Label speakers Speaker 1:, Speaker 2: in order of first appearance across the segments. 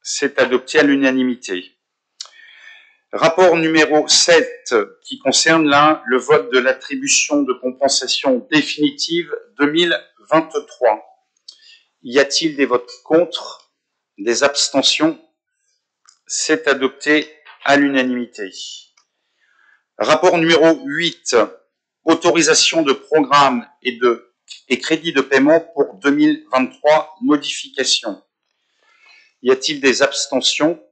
Speaker 1: c'est adopté à l'unanimité. Rapport numéro 7 qui concerne là le vote de l'attribution de compensation définitive 2023. Y a-t-il des votes contre? Des abstentions? C'est adopté à l'unanimité. Rapport numéro 8, autorisation de programme et crédit de paiement pour 2023, modification. Y a-t-il des abstentions?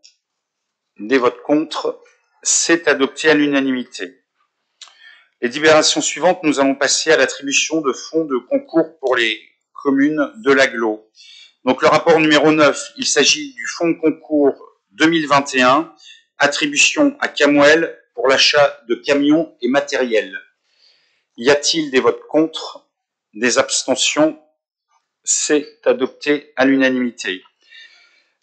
Speaker 1: Des votes contre? C'est adopté à l'unanimité. Les délibérations suivantes, nous allons passer à l'attribution de fonds de concours pour les communes de l'agglo. Donc le rapport numéro 9, il s'agit du fonds de concours 2021, attribution à Camouel pour l'achat de camions et matériel. Y a-t-il des votes contre? Des abstentions? C'est adopté à l'unanimité.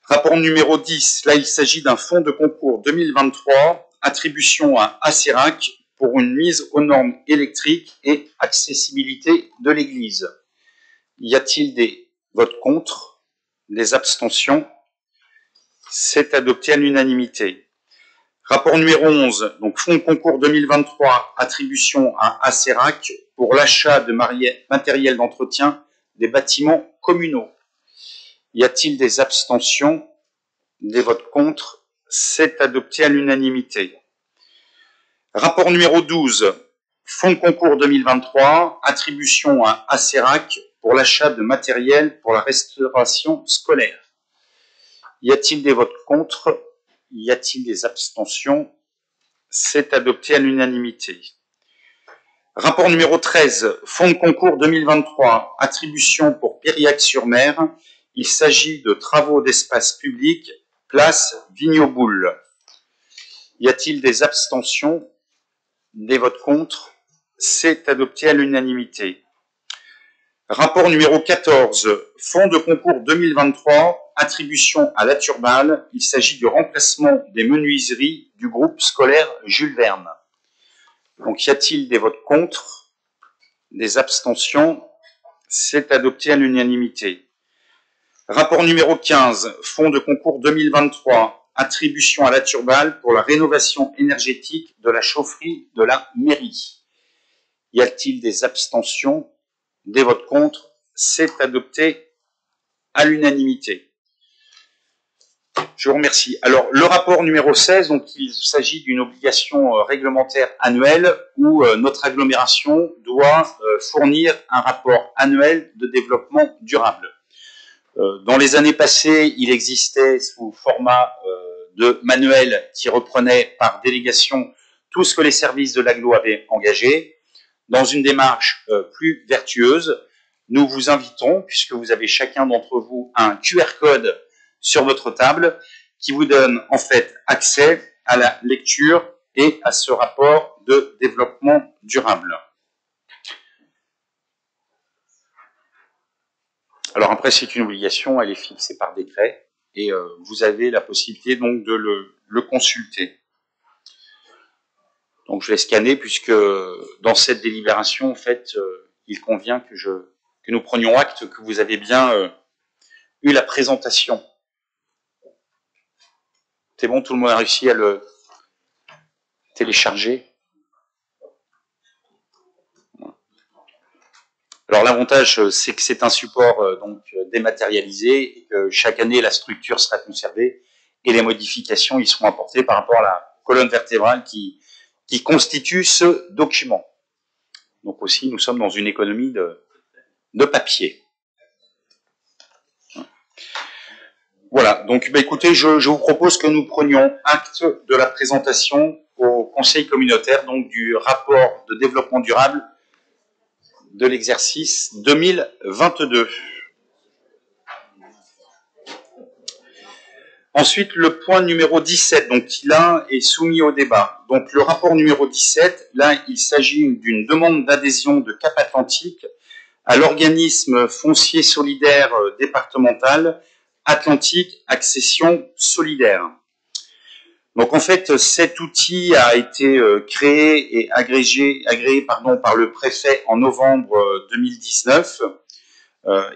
Speaker 1: Rapport numéro 10, là il s'agit d'un fonds de concours 2023, attribution à Acerac pour une mise aux normes électriques et accessibilité de l'église. Y a-t-il des votes contre? Des abstentions? C'est adopté à l'unanimité. Rapport numéro 11, donc fonds de concours 2023, attribution à Acerac pour l'achat de matériel d'entretien des bâtiments communaux. Y a-t-il des abstentions? Des votes contre? C'est adopté à l'unanimité. Rapport numéro 12, fonds de concours 2023, attribution à Acerac pour l'achat de matériel pour la restauration scolaire. Y a-t-il des votes contre? Y a-t-il des abstentions? C'est adopté à l'unanimité. Rapport numéro 13, fonds de concours 2023, attribution pour Piriac-sur-Mer. Il s'agit de travaux d'espace public, place Vignoboule. Y a-t-il des abstentions? Des votes contre? C'est adopté à l'unanimité. Rapport numéro 14, fonds de concours 2023, attribution à La Turballe. Il s'agit du remplacement des menuiseries du groupe scolaire Jules Verne. Donc, y a-t-il des votes contre? Des abstentions? C'est adopté à l'unanimité. Rapport numéro 15, fonds de concours 2023, attribution à La Turballe pour la rénovation énergétique de la chaufferie de la mairie. Y a-t-il des abstentions? Des votes contre? C'est adopté à l'unanimité. Je vous remercie. Alors, le rapport numéro 16, donc il s'agit d'une obligation réglementaire annuelle où notre agglomération doit fournir un rapport annuel de développement durable. Dans les années passées, il existait sous format de manuel qui reprenait par délégation tout ce que les services de l'agglo avaient engagé. Dans une démarche plus vertueuse, nous vous invitons, puisque vous avez chacun d'entre vous un QR code sur votre table, qui vous donne en fait accès à la lecture et à ce rapport de développement durable. Alors après, c'est une obligation, elle est fixée par décret, et vous avez la possibilité donc de le consulter. Donc je vais scanner, puisque dans cette délibération, en fait, il convient que nous prenions acte que vous avez bien eu la présentation. C'est bon, tout le monde a réussi à le télécharger. Alors l'avantage, c'est que c'est un support donc dématérialisé et que chaque année la structure sera conservée et les modifications y seront apportées par rapport à la colonne vertébrale qui constitue ce document. Donc aussi, nous sommes dans une économie de papier. Voilà, donc écoutez, je vous propose que nous prenions acte de la présentation au Conseil communautaire donc du rapport de développement durable de l'exercice 2022. Ensuite, le point numéro 17, donc qui là est soumis au débat. Donc le rapport numéro 17, là il s'agit d'une demande d'adhésion de Cap Atlantique à l'organisme foncier solidaire départemental Atlantique Accession Solidaire. Donc en fait, cet outil a été créé et agréé par le préfet en novembre 2019.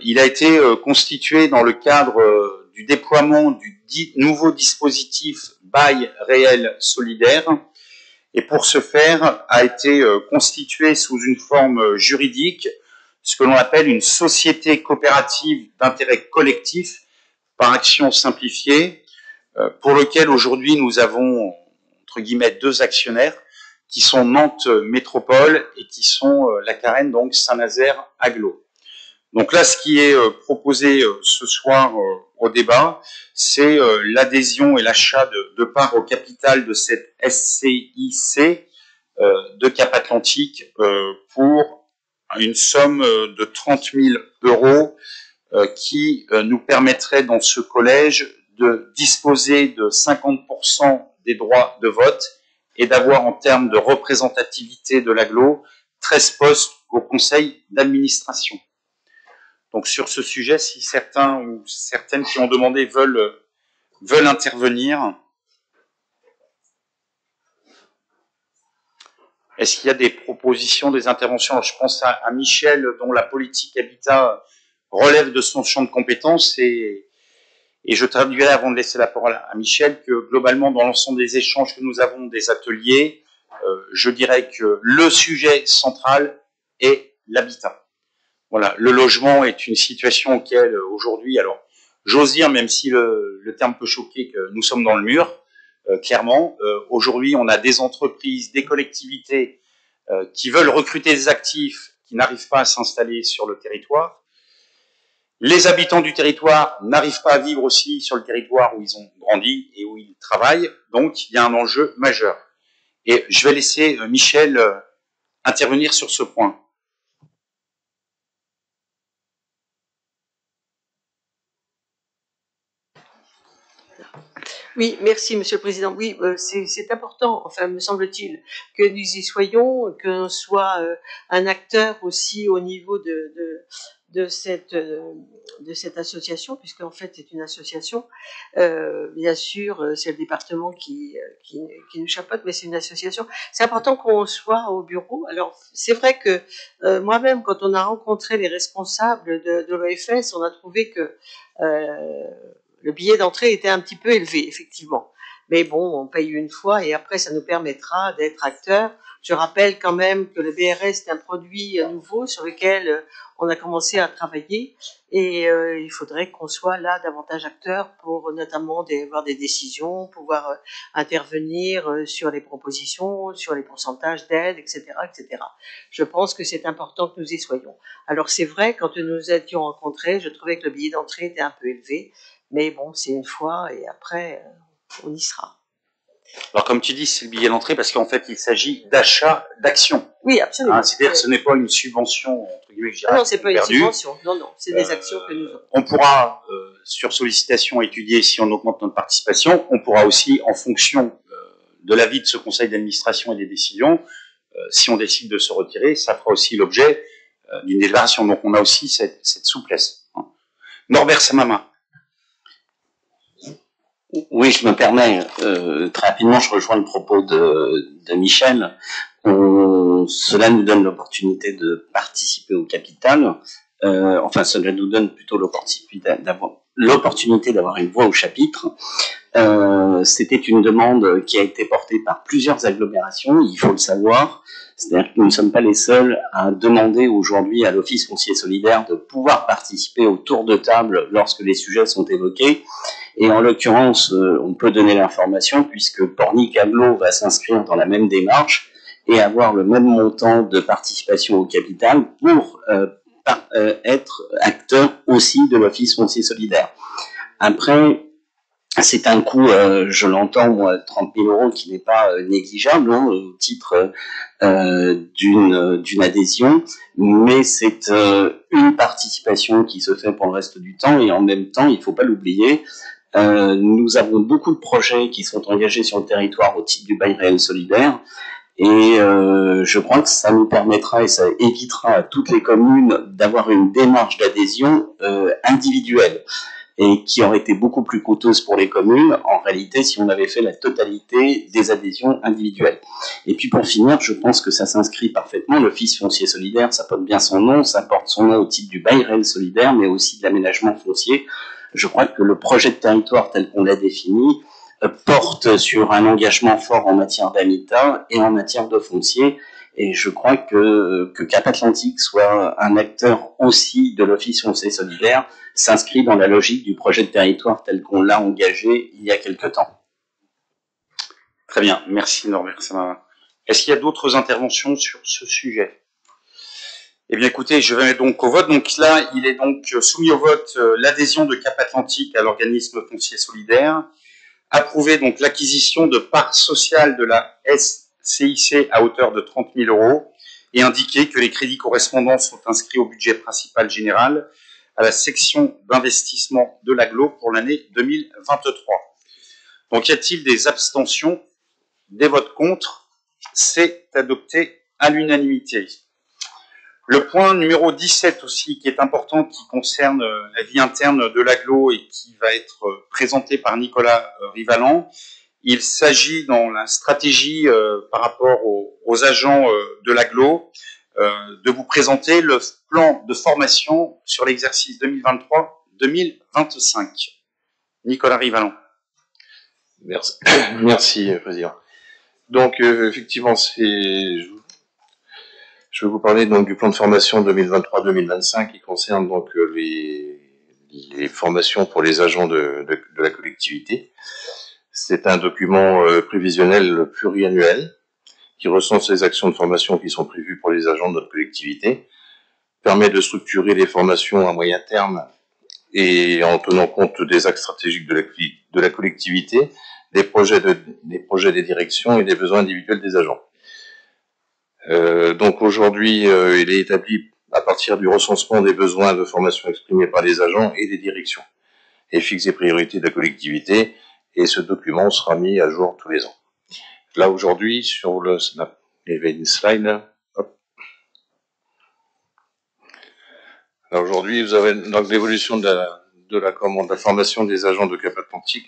Speaker 1: Il a été constitué dans le cadre du déploiement du nouveau dispositif bail réel solidaire, et pour ce faire a été constitué sous une forme juridique ce que l'on appelle une société coopérative d'intérêt collectif par action simplifiée, pour lequel aujourd'hui nous avons entre guillemets 2 actionnaires qui sont Nantes Métropole et qui sont la Carène, donc Saint-Nazaire Agglo. Donc là, ce qui est proposé ce soir au débat, c'est l'adhésion et l'achat de parts au capital de cette SCIC de Cap-Atlantique pour une somme de 30 000 € qui nous permettrait dans ce collège de disposer de 50% des droits de vote et d'avoir en termes de représentativité de l'agglo 13 postes au conseil d'administration. Donc sur ce sujet, si certains ou certaines qui ont demandé veulent intervenir, est-ce qu'il y a des propositions, des interventions? Alors, je pense à Michel, dont la politique habitat relève de son champ de compétences, et je traduirai avant de laisser la parole à Michel que globalement, dans l'ensemble des échanges que nous avons, des ateliers, je dirais que le sujet central est l'habitat. Voilà, le logement est une situation auquel aujourd'hui, alors j'ose dire, même si le terme peut choquer, que nous sommes dans le mur, clairement. Aujourd'hui, on a des entreprises, des collectivités qui veulent recruter des actifs qui n'arrivent pas à s'installer sur le territoire. Les habitants du territoire n'arrivent pas à vivre aussi sur le territoire où ils ont grandi et où ils travaillent. Donc, il y a un enjeu majeur. Et je vais laisser Michel intervenir sur ce point.
Speaker 2: Oui, merci Monsieur le Président. Oui, c'est important, enfin me semble-t-il, que nous y soyons, que l'on soit un acteur aussi au niveau de cette association, puisque en fait c'est une association. Bien sûr, c'est le département qui nous chapeaute, mais c'est une association. C'est important qu'on soit au bureau. Alors c'est vrai que moi-même, quand on a rencontré les responsables de l'OFS, on a trouvé que le billet d'entrée était un petit peu élevé, effectivement. Mais bon, on paye une fois et après, ça nous permettra d'être acteurs. Je rappelle quand même que le BRS est un produit nouveau sur lequel on a commencé à travailler et il faudrait qu'on soit là davantage acteurs pour notamment avoir des décisions, pouvoir intervenir sur les propositions, sur les pourcentages d'aide, etc., etc. Je pense que c'est important que nous y soyons. Alors c'est vrai, quand nous étions rencontrés, je trouvais que le billet d'entrée était un peu élevé. Mais bon, c'est une fois et après, on y sera.
Speaker 1: Alors, comme tu dis, c'est le billet d'entrée parce qu'en fait, il s'agit d'achat d'actions.
Speaker 2: Oui, absolument.
Speaker 1: C'est-à-dire que ce n'est pas une subvention, entre guillemets, que je dirais.
Speaker 2: Non, c'est pas une subvention. Non, non, c'est des actions que nous avons.
Speaker 1: On pourra, sur sollicitation, étudier si on augmente notre participation. On pourra aussi, en fonction de l'avis de ce conseil d'administration et des décisions, si on décide de se retirer, ça fera aussi l'objet d'une déclaration. Donc, on a aussi cette souplesse. Norbert Samama.
Speaker 3: Oui, je me permets, très rapidement, je rejoins le propos de Michel. Cela nous donne l'opportunité de participer au capital. Enfin, cela nous donne plutôt l'opportunité d'avoir une voix au chapitre. C'était une demande qui a été portée par plusieurs agglomérations, il faut le savoir. C'est-à-dire que nous ne sommes pas les seuls à demander aujourd'hui à l'Office foncier solidaire de pouvoir participer au tour de table lorsque les sujets sont évoqués. Et en l'occurrence, on peut donner l'information puisque Pornic-Agglo va s'inscrire dans la même démarche et avoir le même montant de participation au capital pour être acteur aussi de l'Office foncier solidaire. Après, c'est un coût, je l'entends, moi, 30 000 € qui n'est pas négligeable au titre d'une adhésion, mais c'est une participation qui se fait pour le reste du temps et en même temps, il ne faut pas l'oublier, nous avons beaucoup de projets qui sont engagés sur le territoire au titre du bail réel solidaire et je crois que ça nous permettra et ça évitera à toutes les communes d'avoir une démarche d'adhésion individuelle et qui aurait été beaucoup plus coûteuse pour les communes, en réalité, si on avait fait la totalité des adhésions individuelles. Et puis pour finir, je pense que ça s'inscrit parfaitement, l'Office foncier solidaire, ça porte bien son nom, ça porte son nom au titre du bail réel solidaire, mais aussi de l'aménagement foncier. Je crois que le projet de territoire tel qu'on l'a défini porte sur un engagement fort en matière d'habitat et en matière de foncier. Et je crois que Cap Atlantique soit un acteur aussi de l'Office foncier solidaire s'inscrit dans la logique du projet de territoire tel qu'on l'a engagé il y a quelque temps.
Speaker 1: Très bien, merci Norbert Samarin. Est-ce qu'il y a d'autres interventions sur ce sujet? Eh bien écoutez, je vais donc au vote. Donc là, il est donc soumis au vote l'adhésion de Cap Atlantique à l'organisme foncier solidaire. Approuver donc l'acquisition de parts sociales de la SCIC à hauteur de 30 000 € et indiquer que les crédits correspondants sont inscrits au budget principal général à la section d'investissement de l'AGLO pour l'année 2023. Donc y a-t-il des abstentions, des votes contre? C'est adopté à l'unanimité. Le point numéro 17 aussi, qui est important, qui concerne la vie interne de l'AGLO et qui va être présenté par Nicolas Rivalan. Il s'agit dans la stratégie par rapport aux agents de l'AGLO de vous présenter le plan de formation sur l'exercice 2023-2025. Nicolas Rivalan.
Speaker 4: Merci, merci Président. Donc effectivement, je vais vous parler donc du plan de formation 2023-2025 qui concerne donc les formations pour les agents de la collectivité. C'est un document prévisionnel pluriannuel qui recense les actions de formation qui sont prévues pour les agents de notre collectivité, permet de structurer les formations à moyen terme et en tenant compte des axes stratégiques de la collectivité, des projets des directions et des besoins individuels des agents. Donc aujourd'hui, il est établi à partir du recensement des besoins de formation exprimés par les agents et les directions, et fixe les priorités de la collectivité, et ce document sera mis à jour tous les ans. Là aujourd'hui, sur le snap, il y avait une slide, hop. Là aujourd'hui, vous avez donc l'évolution de la formation des agents de Cap Atlantique.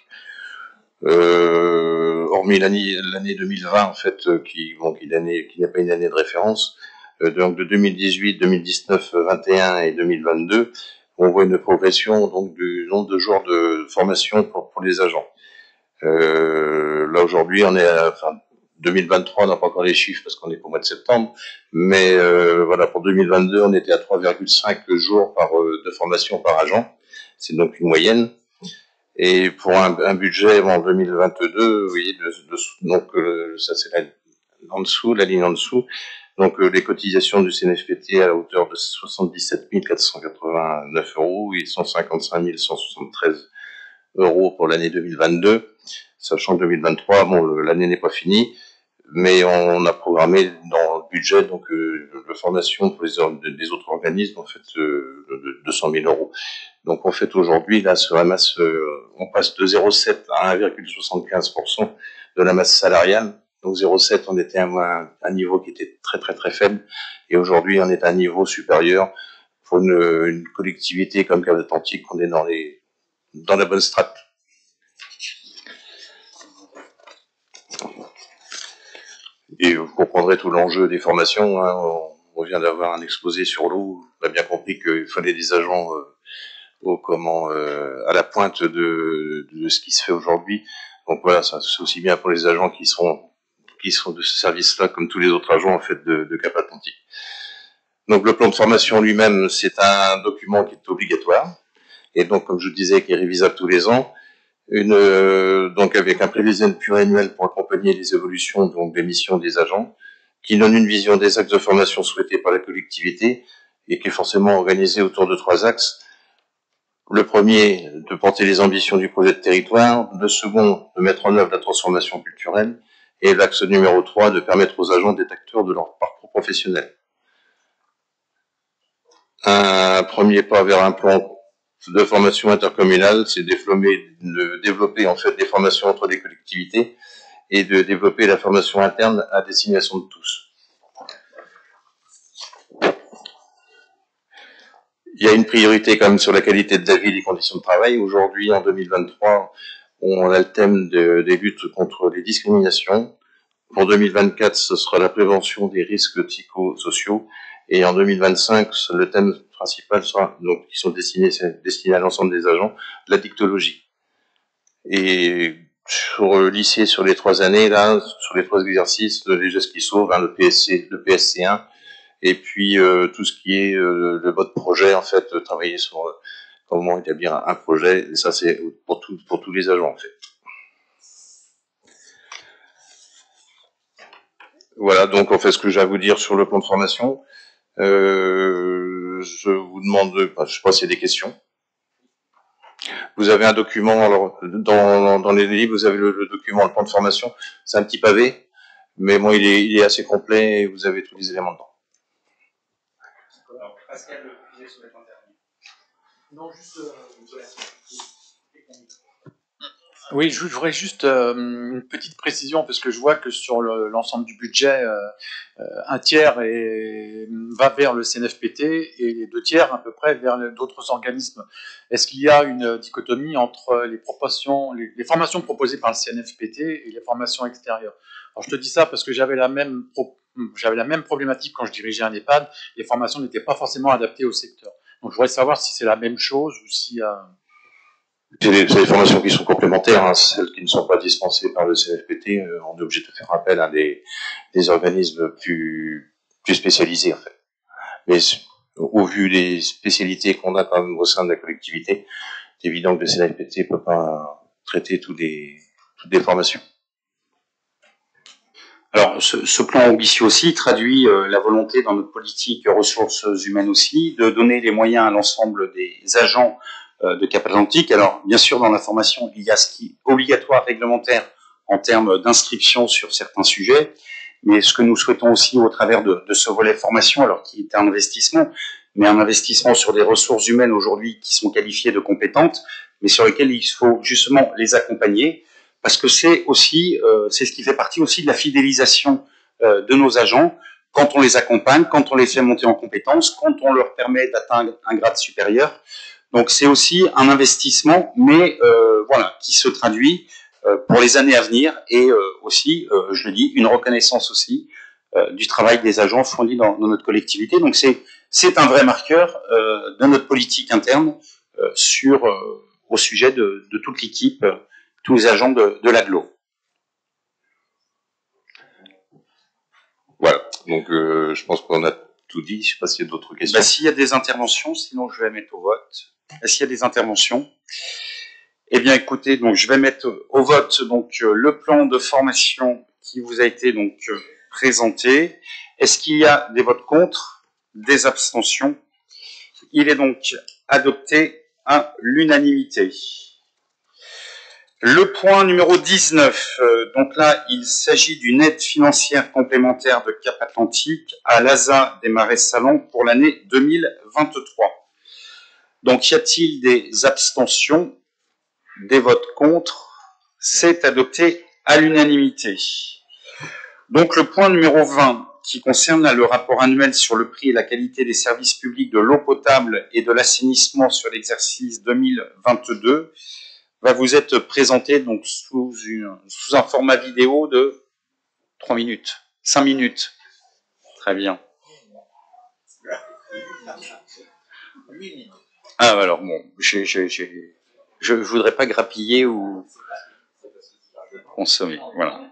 Speaker 4: Hormis l'année 2020 en fait, qui n'est pas une année de référence, donc de 2018, 2019, 21 et 2022, on voit une progression donc du nombre de jours de formation pour les agents. Là aujourd'hui, on est à 2023, on n'a pas encore les chiffres parce qu'on est au mois de septembre, mais voilà, pour 2022, on était à 3,5 jours de formation par agent. C'est donc une moyenne. Et pour un budget en 2022, vous voyez, donc ça c'est en dessous, la ligne en dessous. Donc les cotisations du CNFPT à hauteur de 77 489 € et 155 173 € pour l'année 2022, sachant que 2023, bon, l'année n'est pas finie, mais on a programmé dans le budget donc de formation pour des autres organismes en fait de 200 000 €. Donc en fait aujourd'hui là sur la masse, on passe de 0,7 à 1,75% de la masse salariale. Donc 0,7 on était à un niveau qui était très très très faible, et aujourd'hui on est à un niveau supérieur pour une collectivité comme Cap Atlantique. On est dans la bonne strate. Et vous comprendrez tout l'enjeu des formations, hein. On vient d'avoir un exposé sur l'eau. On a bien compris qu'il fallait des agents à la pointe de ce qui se fait aujourd'hui. Donc voilà, c'est aussi bien pour les agents qui sont de ce service-là comme tous les autres agents en fait de Cap Atlantique. Donc le plan de formation lui-même, c'est un document qui est obligatoire, et donc comme je vous disais, qui est révisable tous les ans. Donc avec un prévisionnel pluriannuel pour accompagner les évolutions donc des missions des agents, qui donne une vision des axes de formation souhaités par la collectivité et qui est forcément organisé autour de 3 axes. Le premier, de porter les ambitions du projet de territoire. Le second, de mettre en œuvre la transformation culturelle. Et l'axe numéro 3, de permettre aux agents d'être acteurs de leur parcours professionnel. Un premier pas vers un plan de formation intercommunale, c'est de développer en fait des formations entre les collectivités et de développer la formation interne à destination de tous. Il y a une priorité quand même sur la qualité de la vie et les conditions de travail. Aujourd'hui, en 2023, on a le thème des luttes contre les discriminations. Pour 2024, ce sera la prévention des risques psychosociaux. Et en 2025, le thème principal sera, donc, qui sont destinés à l'ensemble des agents, la dictologie. Et sur le lycée, sur les 3 années, là, sur les 3 exercices, les gestes qui sauvent, hein, le PSC1, et puis tout ce qui est le mode projet, en fait, travailler sur comment établir un projet, et ça c'est pour tous les agents, en fait. Voilà, donc en fait, ce que j'ai à vous dire sur le plan de formation, je vous demande, je sais pas s'il y a des questions. Vous avez un document, alors dans les livres, vous avez le document, le plan de formation, c'est un petit pavé, mais bon, il est assez complet et vous avez tous les éléments dedans.
Speaker 1: Alors, Pascal, vous souhaitez intervenir?
Speaker 5: Non, juste... Oui, je voudrais juste une petite précision, parce que je vois que sur l'ensemble du budget, un tiers va vers le CNFPT et les 2 tiers à peu près vers d'autres organismes. Est-ce qu'il y a une dichotomie entre les formations proposées par le CNFPT et les formations extérieures? Alors je te dis ça parce que j'avais la même problématique quand je dirigeais un EHPAD. Les formations n'étaient pas forcément adaptées au secteur. Donc je voudrais savoir si c'est la même chose ou si...
Speaker 4: C'est des formations qui sont complémentaires, hein, celles qui ne sont pas dispensées par le CNFPT, on est obligé de faire appel à des organismes plus spécialisés, en fait. Mais au vu des spécialités qu'on a quand même au sein de la collectivité, c'est évident que le CNFPT ne peut pas traiter toutes les formations.
Speaker 1: Alors, ce plan ambitieux aussi traduit la volonté dans notre politique ressources humaines aussi, de donner les moyens à l'ensemble des agents de Cap-Atlantique. Alors, bien sûr, dans la formation, il y a ce qui est obligatoire réglementaire en termes d'inscription sur certains sujets, mais ce que nous souhaitons aussi au travers de ce volet formation, alors qui est un investissement, mais un investissement sur des ressources humaines aujourd'hui qui sont qualifiées de compétentes, mais sur lesquelles il faut justement les accompagner, parce que c'est aussi, c'est ce qui fait partie aussi de la fidélisation de nos agents, quand on les accompagne, quand on les fait monter en compétences, quand on leur permet d'atteindre un grade supérieur. Donc c'est aussi un investissement, mais voilà, qui se traduit pour les années à venir et aussi, je le dis, une reconnaissance aussi du travail des agents fournis dans notre collectivité. Donc c'est un vrai marqueur de notre politique interne au sujet de toute l'équipe, tous les agents de l'agglo.
Speaker 4: Voilà, donc je pense qu'on a tout dit, je ne sais pas s'il y a d'autres questions.
Speaker 1: S'il y a des interventions, sinon je vais mettre au vote. Est-ce qu'il y a des interventions? Eh bien, écoutez, donc je vais mettre au vote donc le plan de formation qui vous a été donc présenté. Est-ce qu'il y a des votes contre, des abstentions? Il est donc adopté à l'unanimité. Le point numéro 19, donc là, il s'agit d'une aide financière complémentaire de Cap-Atlantique à l'ASA des Marais Salants pour l'année 2023. Donc, y a-t-il des abstentions, des votes contre? C'est adopté à l'unanimité. Donc, le point numéro 20, qui concerne le rapport annuel sur le prix et la qualité des services publics de l'eau potable et de l'assainissement sur l'exercice 2022, va vous être présenté donc sous un format vidéo de 3 minutes, 5 minutes. Très bien. Ah, alors bon, je voudrais pas grappiller ou consommer, voilà.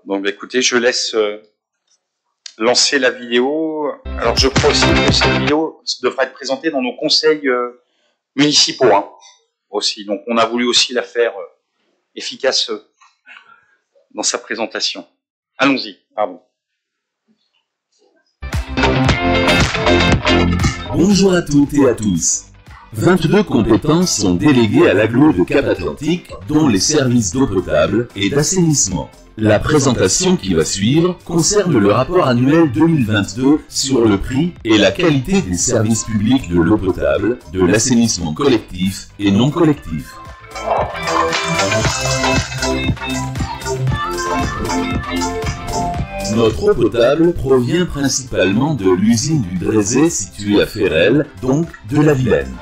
Speaker 1: Donc écoutez, je laisse lancer la vidéo. Alors je crois aussi que cette vidéo devra être présentée dans nos conseils municipaux, hein, aussi. Donc on a voulu aussi la faire efficace dans sa présentation. Allons-y, pardon.
Speaker 6: Bonjour à toutes et à tous. 22 compétences sont déléguées à l'agglo de Cap-Atlantique, dont les services d'eau potable et d'assainissement. La présentation qui va suivre concerne le rapport annuel 2022 sur le prix et la qualité des services publics de l'eau potable, de l'assainissement collectif et non collectif. Notre eau potable provient principalement de l'usine du Drézé située à Ferrel, donc de la Vilaine.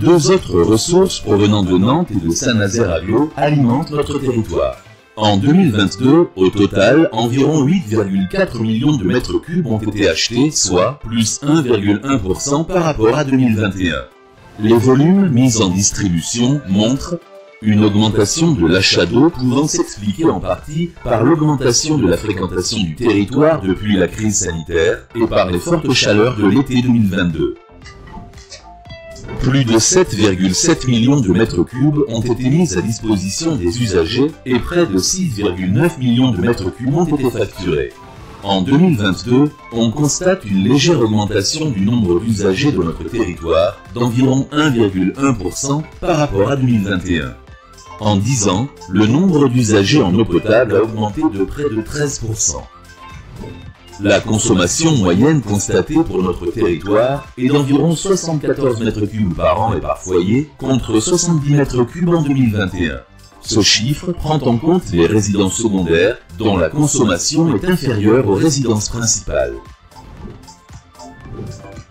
Speaker 6: 2 autres ressources provenant de Nantes et de Saint-Nazaire-Agglo alimentent notre territoire. En 2022, au total, environ 8,4 millions de mètres cubes ont été achetés, soit plus 1,1% par rapport à 2021. Les volumes mis en distribution montrent une augmentation de l'achat d'eau pouvant s'expliquer en partie par l'augmentation de la fréquentation du territoire depuis la crise sanitaire et par les fortes chaleurs de l'été 2022. Plus de 7,7 millions de mètres cubes ont été mis à disposition des usagers et près de 6,9 millions de mètres cubes ont été facturés. En 2022, on constate une légère augmentation du nombre d'usagers de notre territoire d'environ 1,1% par rapport à 2021. En 10 ans, le nombre d'usagers en eau potable a augmenté de près de 13%. La consommation moyenne constatée pour notre territoire est d'environ 74 mètres cubes par an et par foyer, contre 70 mètres cubes en 2021. Ce chiffre prend en compte les résidences secondaires, dont la consommation est inférieure aux résidences principales.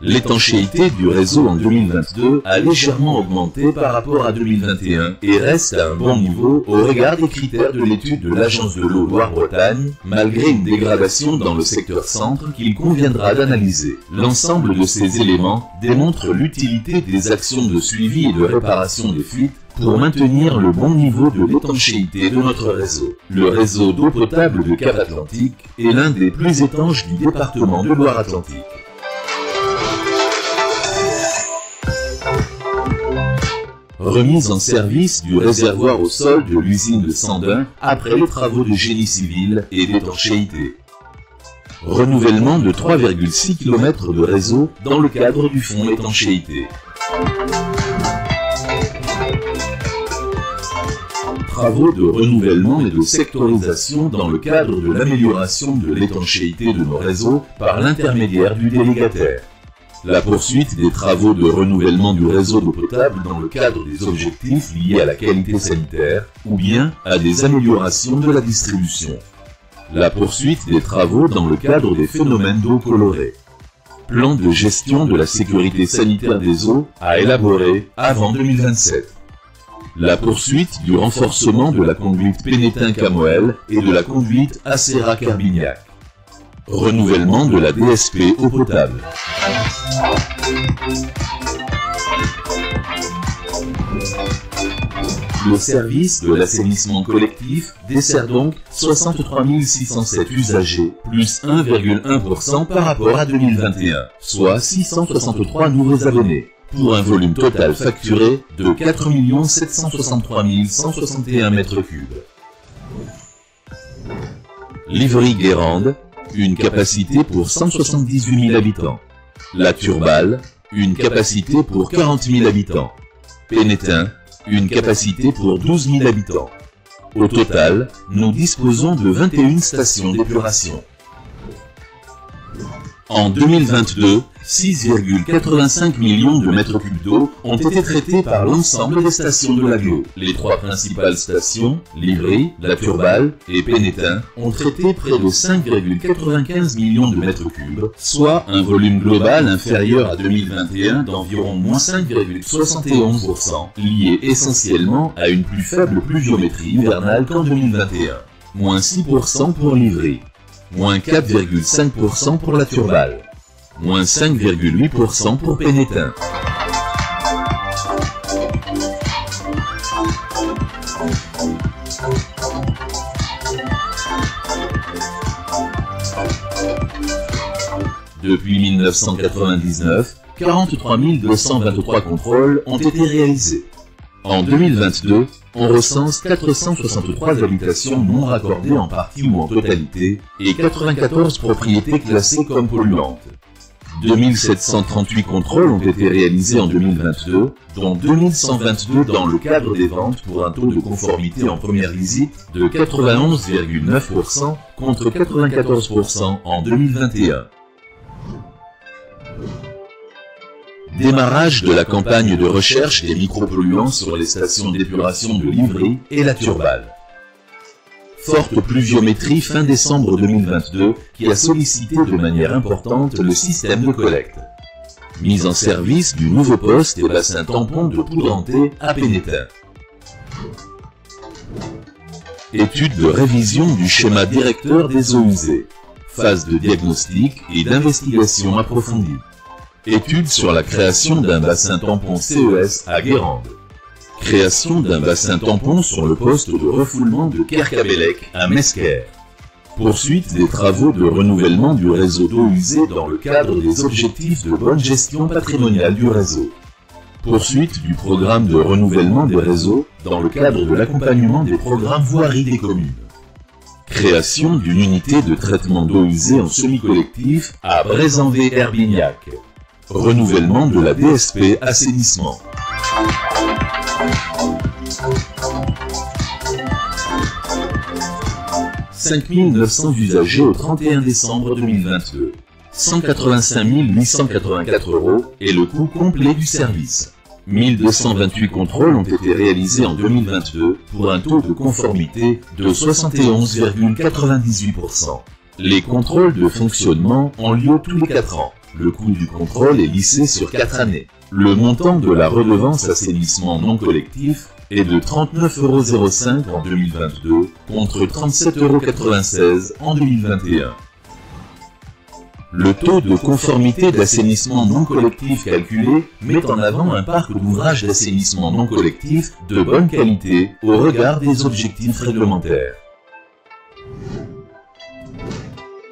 Speaker 6: L'étanchéité du réseau en 2022 a légèrement augmenté par rapport à 2021 et reste à un bon niveau au regard des critères de l'étude de l'Agence de l'eau Loire-Bretagne, malgré une dégradation dans le secteur centre qu'il conviendra d'analyser. L'ensemble de ces éléments démontre l'utilité des actions de suivi et de réparation des fuites pour maintenir le bon niveau de l'étanchéité de notre réseau. Le réseau d'eau potable de Cap-Atlantique est l'un des plus étanches du département de Loire-Atlantique. Remise en service du réservoir au sol de l'usine de Sandin après les travaux de génie civil et d'étanchéité. Renouvellement de 3,6 km de réseau dans le cadre du fonds étanchéité. Travaux de renouvellement et de sectorisation dans le cadre de l'amélioration de l'étanchéité de nos réseaux par l'intermédiaire du délégataire. La poursuite des travaux de renouvellement du réseau d'eau potable dans le cadre des objectifs liés à la qualité sanitaire ou bien à des améliorations de la distribution. La poursuite des travaux dans le cadre des phénomènes d'eau colorée. Plan de gestion de la sécurité sanitaire des eaux à élaborer avant 2027. La poursuite du renforcement de la conduite Pénétin-Camoël et de la conduite Acéra-Carbignac. Renouvellement de la DSP eau potable. Le service de l'assainissement collectif dessert donc 63 607 usagers, plus 1,1% par rapport à 2021, soit 663 nouveaux abonnés, pour un volume total facturé de 4 763 161 mètres cubes. Livry-Guérande, une capacité pour 178 000 habitants. La Turballe, une capacité pour 40 000 habitants. Pénétin, une capacité pour 12 000 habitants. Au total, nous disposons de 21 stations d'épuration. En 2022, 6,85 millions de mètres cubes d'eau ont été traités par l'ensemble des stations de l'agglo. Les trois principales stations, Livry, La Turballe et Pénétin, ont traité près de 5,95 millions de mètres cubes, soit un volume global inférieur à 2021 d'environ moins 5,71%, lié essentiellement à une plus faible pluviométrie hivernale qu'en 2021. Moins 6% pour Livry. Moins 4,5% pour La Turballe. Moins 5,8% pour Pénétin. Depuis 1999, 43 223 contrôles ont été réalisés. En 2022, on recense 463 habitations non raccordées en partie ou en totalité et 94 propriétés classées comme polluantes. 2738 contrôles ont été réalisés en 2022, dont 2122 dans le cadre des ventes pour un taux de conformité en première visite de 91,9% contre 94% en 2021. Démarrage de la campagne de recherche des micropolluants sur les stations d'épuration de Livry et La Turballe. Forte pluviométrie fin décembre 2022 qui a sollicité de manière importante le système de collecte. Mise en service du nouveau poste et bassin tampon de Poudrenté à Pénétin. Étude de révision du schéma directeur des eaux usées. Phase de diagnostic et d'investigation approfondie. Étude sur la création d'un bassin tampon CES à Guérande. Création d'un bassin tampon sur le poste de refoulement de Kerkabelec à Mesquer. Poursuite des travaux de renouvellement du réseau d'eau usée dans le cadre des objectifs de bonne gestion patrimoniale du réseau. Poursuite du programme de renouvellement des réseaux dans le cadre de l'accompagnement des programmes voirie des communes. Création d'une unité de traitement d'eau usée en semi-collectif à Brézanvé-Herbignac. Renouvellement de la DSP assainissement. « 5 900 usagers au 31 décembre 2022. 185 884 € est le coût complet du service. 1228 contrôles ont été réalisés en 2022 pour un taux de conformité de 71,98%. Les contrôles de fonctionnement ont lieu tous les 4 ans. Le coût du contrôle est lissé sur 4 années. Le montant de la redevance assainissement non collectif est de 39,05 € en 2022 contre 37,96 € en 2021. Le taux de conformité d'assainissement non collectif calculé met en avant un parc d'ouvrages d'assainissement non collectif de bonne qualité au regard des objectifs réglementaires.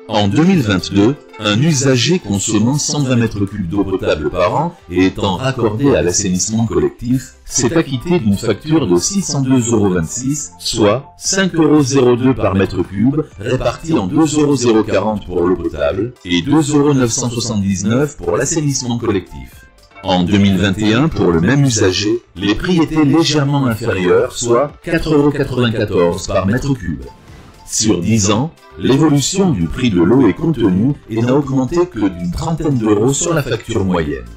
Speaker 6: En 2022, un usager consommant 120 m3 d'eau potable par an et étant raccordé à l'assainissement collectif s'est acquitté d'une facture de 602,26 €, soit 5,02 € par mètre cube, répartie en 2,040 € pour l'eau potable et 2,979 € pour l'assainissement collectif. En 2021, pour le même usager, les prix étaient légèrement inférieurs, soit 4,94 € par mètre cube. Sur 10 ans, l'évolution du prix de l'eau est contenue et n'a augmenté que d'une trentaine d'euros sur la facture moyenne.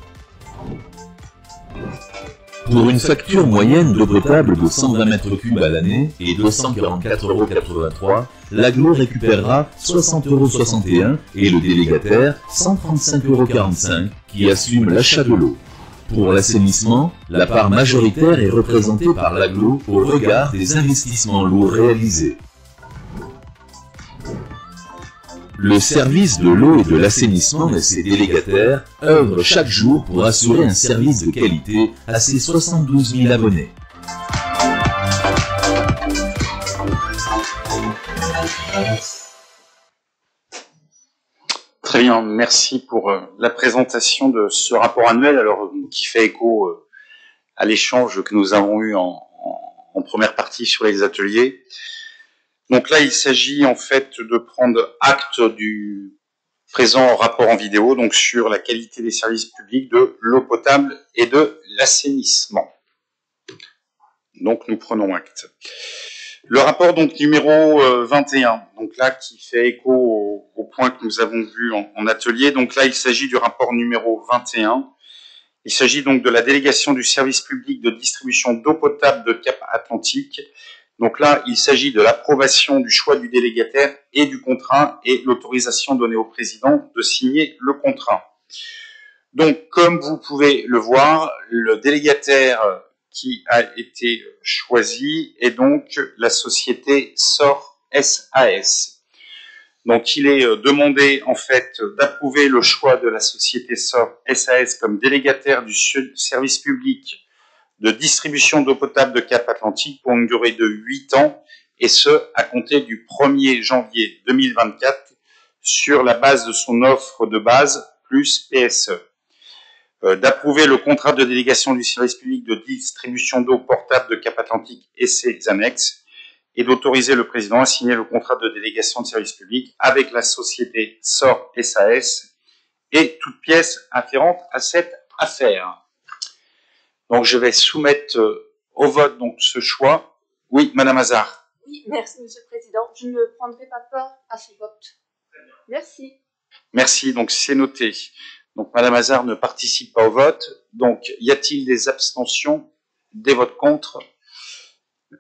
Speaker 6: Pour une facture moyenne d'eau potable de 120 m3 à l'année et 244,83 €, l'agglo récupérera 60,61 € et le délégataire 135,45 € qui assume l'achat de l'eau. Pour l'assainissement, la part majoritaire est représentée par l'agglo au regard des investissements lourds réalisés. Le service de l'eau et de l'assainissement et ses délégataires œuvrent chaque jour pour assurer un service de qualité à ses 72 000 abonnés.
Speaker 1: Très bien, merci pour la présentation de ce rapport annuel, alors qui fait écho à l'échange que nous avons eu en première partie sur les ateliers. Donc là, il s'agit en fait de prendre acte du présent rapport en vidéo, donc sur la qualité des services publics de l'eau potable et de l'assainissement. Donc nous prenons acte. Le rapport donc numéro 21, donc là qui fait écho au point que nous avons vu en atelier. Donc là, il s'agit du rapport numéro 21. Il s'agit donc de la délégation du service public de distribution d'eau potable de Cap-Atlantique. Donc là, il s'agit de l'approbation du choix du délégataire et du contrat et l'autorisation donnée au président de signer le contrat. Donc, comme vous pouvez le voir, le délégataire qui a été choisi est donc la société SOR SAS. Donc, il est demandé en fait d'approuver le choix de la société SOR SAS comme délégataire du service public de distribution d'eau potable de Cap-Atlantique pour une durée de 8 ans, et ce, à compter du 1er janvier 2024, sur la base de son offre de base plus PSE. D'approuver le contrat de délégation du service public de distribution d'eau potable de Cap-Atlantique et ses annexes, et d'autoriser le président à signer le contrat de délégation de service public avec la société SOR SAS et toute pièce afférente à cette affaire. Donc, je vais soumettre au vote donc ce choix. Oui, Madame Hazard.
Speaker 7: Oui, merci, Monsieur le Président. Je ne prendrai pas part à ce vote. Merci.
Speaker 1: Merci, donc c'est noté. Donc, Madame Hazard ne participe pas au vote. Donc, y a-t-il des abstentions, des votes contre?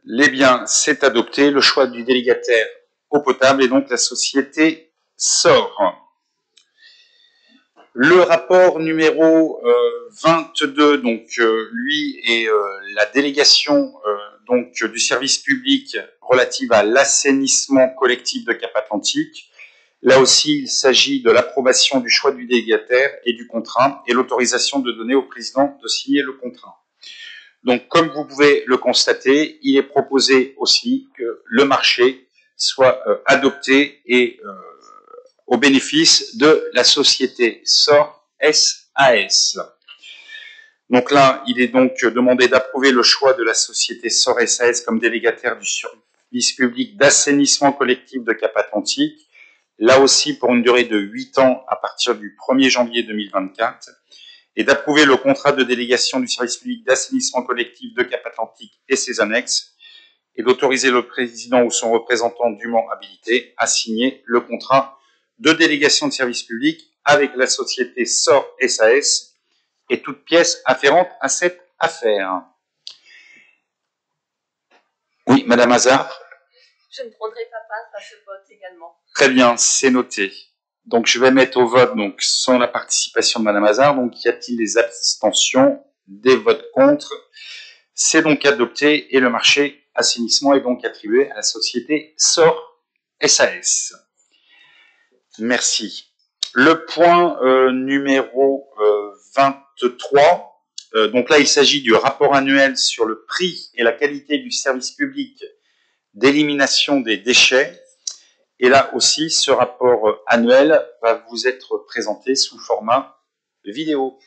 Speaker 1: Les biens, c'est adopté. Le choix du délégataire eau potable et donc la société SOR. Le rapport numéro 22, donc lui est la délégation donc du service public relative à l'assainissement collectif de Cap-Atlantique. Là aussi, il s'agit de l'approbation du choix du délégataire et du contrat et l'autorisation de donner au président de signer le contrat. Donc, comme vous pouvez le constater, il est proposé aussi que le marché soit adopté et au bénéfice de la société SOR SAS. Donc là, il est donc demandé d'approuver le choix de la société SOR SAS comme délégataire du service public d'assainissement collectif de Cap-Atlantique, là aussi pour une durée de 8 ans à partir du 1er janvier 2024, et d'approuver le contrat de délégation du service public d'assainissement collectif de Cap-Atlantique et ses annexes, et d'autoriser le président ou son représentant dûment habilité à signer le contrat de délégation de service public avec la société SOR SAS et toute pièce afférente à cette affaire. Oui, Madame Hazard.
Speaker 7: Je ne prendrai pas part à ce vote également.
Speaker 1: Très bien, c'est noté. Donc, je vais mettre au vote, donc, sans la participation de Madame Hazard. Donc, y a-t-il des abstentions, des votes contre? C'est donc adopté et le marché assainissement est donc attribué à la société SOR SAS. Merci. Le point numéro 23. Donc là, il s'agit du rapport annuel sur le prix et la qualité du service public d'élimination des déchets. Et là aussi, ce rapport annuel va vous être présenté sous format vidéo.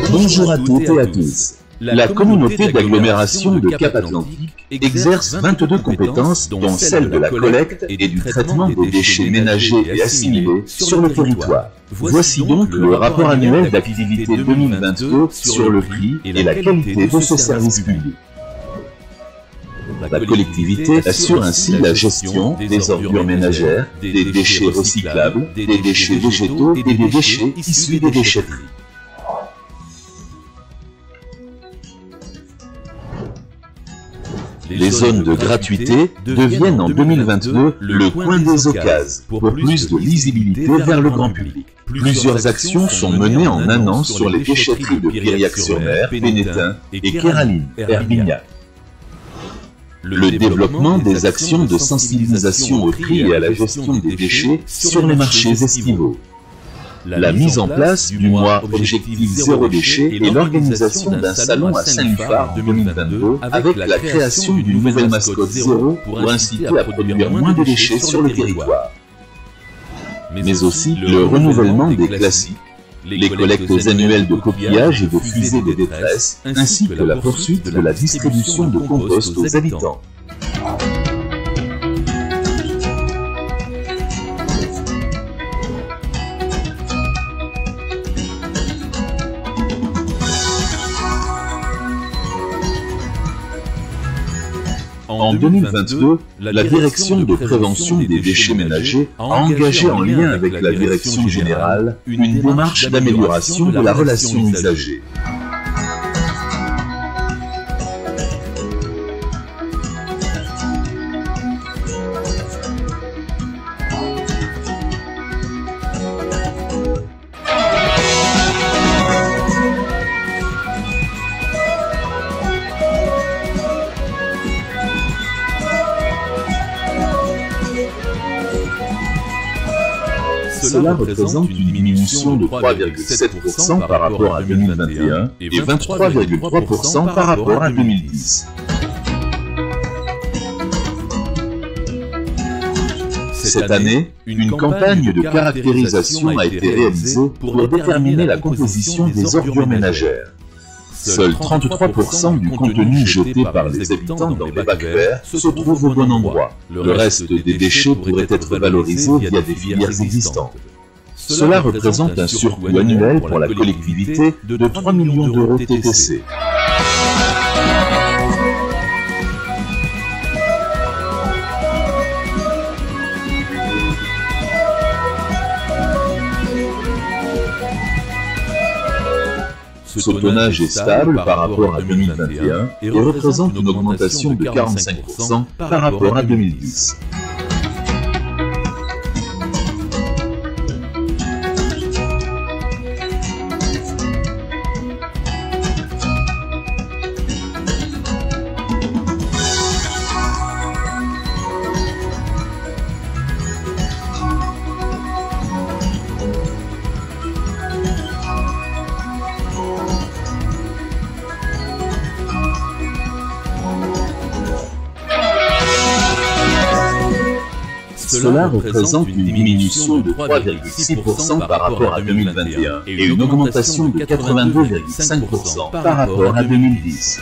Speaker 6: Bonjour à toutes et à tous. La communauté d'agglomération de Cap-Atlantique exerce 22 compétences, dont celle de la collecte et du traitement des déchets ménagers et assimilés sur le territoire. Voici donc le rapport annuel d'activité 2022 sur le prix et la qualité de ce service public. La collectivité assure ainsi la gestion des ordures ménagères, des déchets recyclables, des déchets végétaux et des déchets issus des déchetteries. Les zones de gratuité deviennent en 2022 le coin des occasions pour plus de lisibilité vers le grand public. Plusieurs actions sont menées en un an sur les déchetteries de Piriac-sur-Mer, Pénétin et Kéraline, Herbignac. Le développement des actions de sensibilisation au tri et à la gestion des déchets sur les marchés estivaux. La mise en place du mois Objectif Zéro Déchet et l'organisation d'un salon à Saint-Liphard 2022 avec la création d'une nouvelle mascotte zéro pour inciter à produire moins de déchets sur le territoire. Mais aussi le renouvellement des classiques, les collectes annuelles de coquillages et de fusées des détresses, ainsi que la poursuite de la distribution de compost aux habitants. En 2022, la Direction de prévention des déchets ménagers a engagé en lien avec la Direction générale une démarche d'amélioration de la relation usager. Cela représente une diminution de 3,7% par rapport à 2021 et 23,3% par rapport à 2010. Cette année, une campagne de caractérisation a été réalisée pour déterminer la composition des ordures ménagères. Seuls 33% du contenu jeté par les habitants dans des bacs verts se trouve au bon endroit. Le reste des déchets pourrait être valorisé via des filières existantes. Cela représente un surcoût annuel pour la collectivité de 3 millions d'euros TTC. Ce tonnage est stable par rapport à 2021 et représente une augmentation de 45% par rapport à 2010. Cela représente une diminution de 3,6% par rapport à 2021 et une augmentation de 82,5% par rapport à 2010.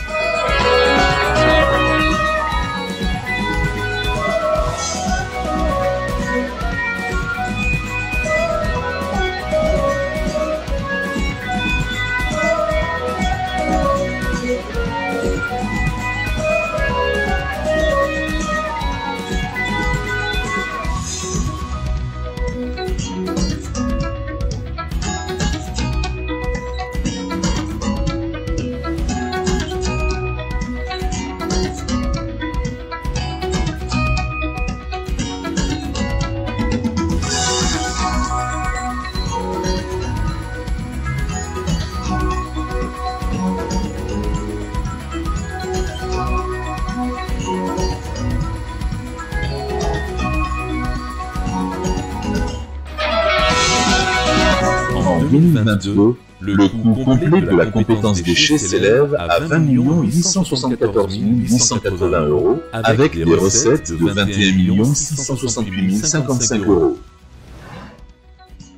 Speaker 6: En 2022, le coût complet de la compétence déchets s'élève à 20 874 880 €, avec des recettes de 21 668 055 €.